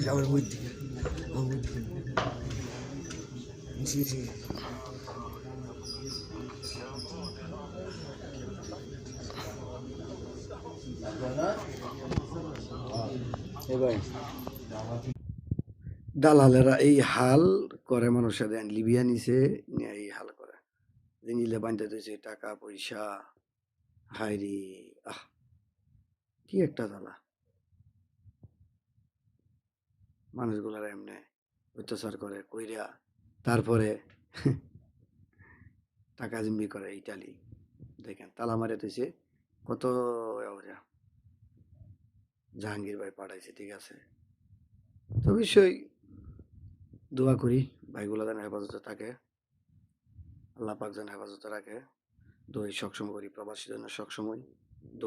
আমার বুদ্ধি জি জি ভাই দালালেরা এই হাল করে মানুষের লিবিয়া নিছে নিয়ে এই হাল করে যে নিলে বান্ধতে দিয়েছে টাকা পয়সা হাইরি আহ কি একটা জ্বালা মানুষগুলার এমনি অত্যাচার করে কইরা তারপরে টাকা জিম্মি করে ইটালি দেখেন তালা মারে দিয়েছে কত ওরা জাহাঙ্গীর ভাই পাঠাইছে ঠিক আছে তো অবশ্যই দোয়া করি ভাইগুলা যেন হেফাজতে থাকে আল্লাহ পাক যেন হেফাজতে রাখে দোয়াই সবসময় করি প্রবাসী জন্য সবসময় দোয়া